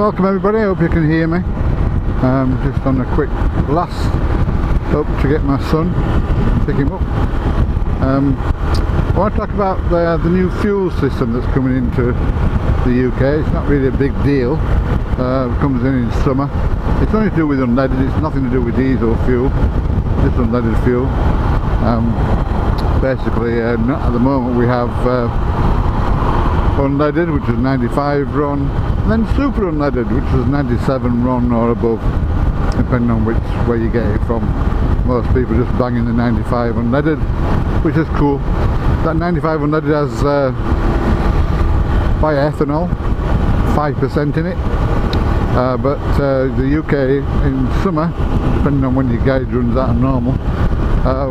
welcome everybody, I hope you can hear me. Just on a quick blast up to get my son and pick him up. I want to talk about the new fuel system that's coming into the UK. It's not really a big deal. It comes in summer. It's only to do with unleaded, it's nothing to do with diesel fuel, just unleaded fuel. Basically, at the moment we have unleaded, which is 95 RON, and then super unleaded, which is 97 RON or above, depending on where you get it from. Most people just bang in the 95 unleaded, which is cool. That 95 unleaded has bioethanol, 5% in it, but the UK in summer, depending on when your gauge runs out of normal,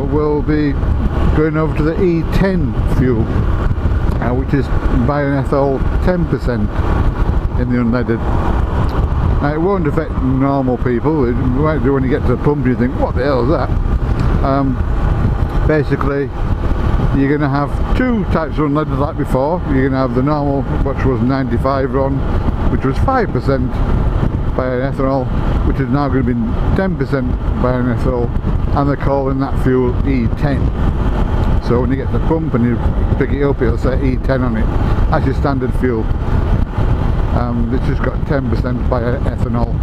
will be going over to the E10 fuel, which is bioethanol 10% in the unleaded. Now it won't affect normal people. It might do when you get to the pump, you think, what the hell is that? Basically, you're going to have two types of unleaded like before. You're going to have the normal, which was 95 RON, which was 5% bioethanol, which is now going to be 10% bioethanol, and they're calling that fuel E10. So when you get to the pump and you pick it up, it'll say E10 on it. That's your standard fuel. It's just got 10% bioethanol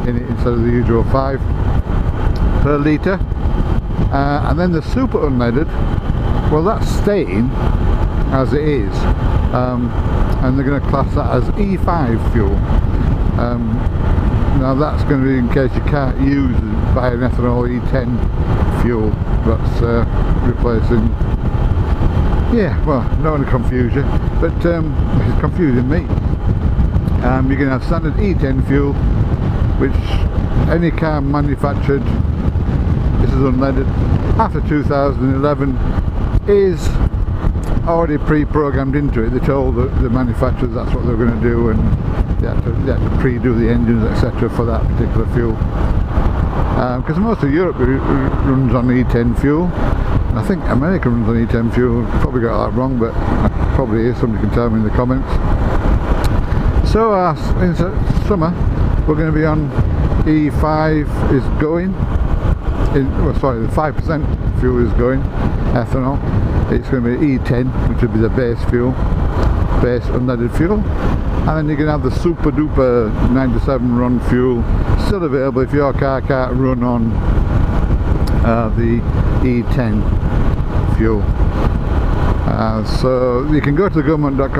in it instead of the usual 5 per litre. And then the super unleaded, well, that's staying as it is, and they're going to class that as E5 fuel. Now that's going to be in case you can't use bioethanol E10 fuel. That's replacing, yeah, well, I don't want to confuse you, but it's confusing me. You're going to have standard E10 fuel, which any car manufactured, this is unleaded, after 2011 is already pre-programmed into it. They told the manufacturers that's what they're going to do, and they had to pre-do the engines, etc. for that particular fuel. Because most of Europe runs on E10 fuel, and I think America runs on E10 fuel. Probably got that wrong, but probably is. Somebody can tell me in the comments. So in summer we're going to be on E5 is going. Sorry, the 5% fuel is going, ethanol. It's going to be E10, which will be the base fuel, base unleaded fuel. And then you're going to have the super duper 97 RON fuel still available if your car can't run on the E10 fuel. So you can go to the government.uk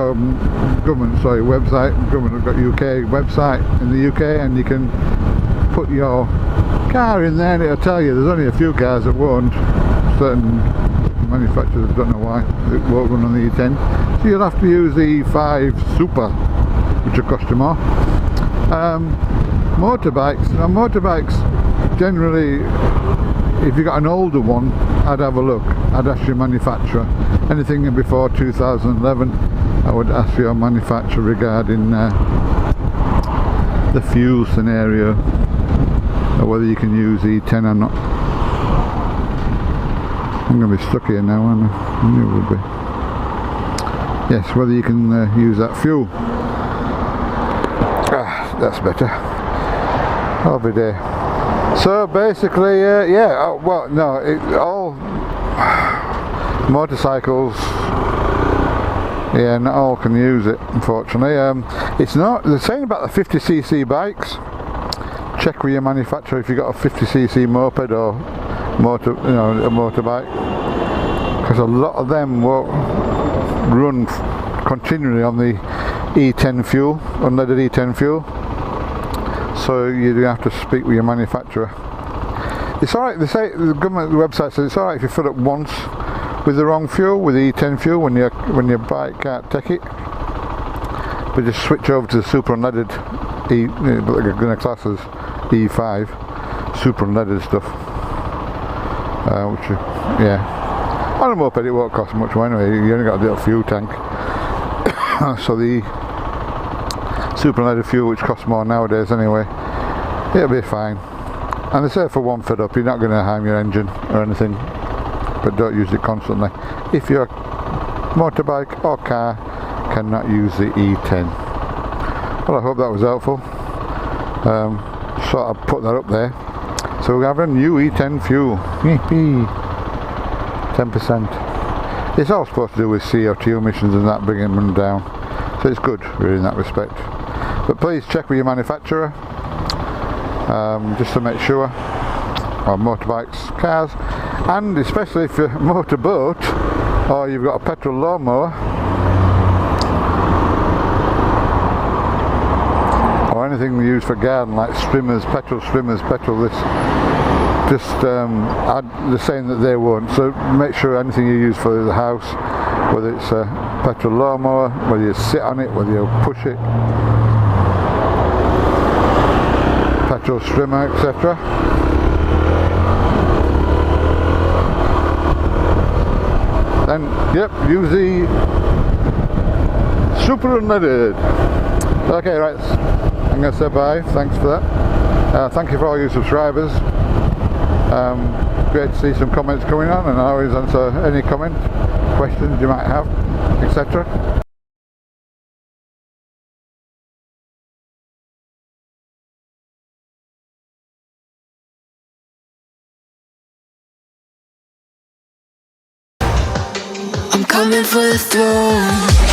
website in the UK, and you can put your car in there and it'll tell you. There's only a few cars that won't. Certain manufacturers, don't know why, it won't run on the E10. So you'll have to use the E5 Super, which will cost you more. Motorbikes generally, if you got an older one, I'd have a look. I'd ask your manufacturer. Anything before 2011, I would ask your manufacturer regarding the fuel scenario, or whether you can use E10 or not. I'm going to be stuck here now, aren't I? I knew it would be. Yes, whether you can use that fuel. That's better. Every day. So basically, yeah, well, no, all motorcycles, yeah, not all can use it, unfortunately. It's not, they're saying about the 50cc bikes, check with your manufacturer if you've got a 50cc moped or a motorbike, because a lot of them won't run continually on the E10 fuel, unleaded E10 fuel. So you do have to speak with your manufacturer. It's alright, they say, the government website says it's alright if you fill it once with the wrong fuel, with the E10 fuel, when your bike can't take it. But just switch over to the super unleaded but they're going to class as E5, super unleaded stuff. Which, yeah. On a moped it won't cost much more anyway, you only got a little fuel tank. So the super unleaded fuel, which costs more nowadays anyway, it'll be fine. And they say for one fill up, you're not going to harm your engine or anything, but don't use it constantly. If your motorbike or car cannot use the E10. Well, I hope that was helpful. Sort of put that up there. So we have a new E10 fuel. 10%. It's all supposed to do with CO2 emissions and that, bringing them down. So it's good, really, in that respect. But please check with your manufacturer, just to make sure. Or motorbikes, cars, and especially if you're a motorboat or you've got a petrol lawnmower or anything we use for garden, like petrol streamers, petrol this. Just they're saying that they won't. So make sure anything you use for the house, whether it's a petrol lawnmower, whether you sit on it, whether you push it, petrol streamer, etc. Then, yep, use the super unleaded. Okay, right, I'm going to say bye. Thanks for that. Thank you for all your subscribers. Great to see some comments coming on, and I always answer any comment, questions you might have, etc. I'm coming for the throne.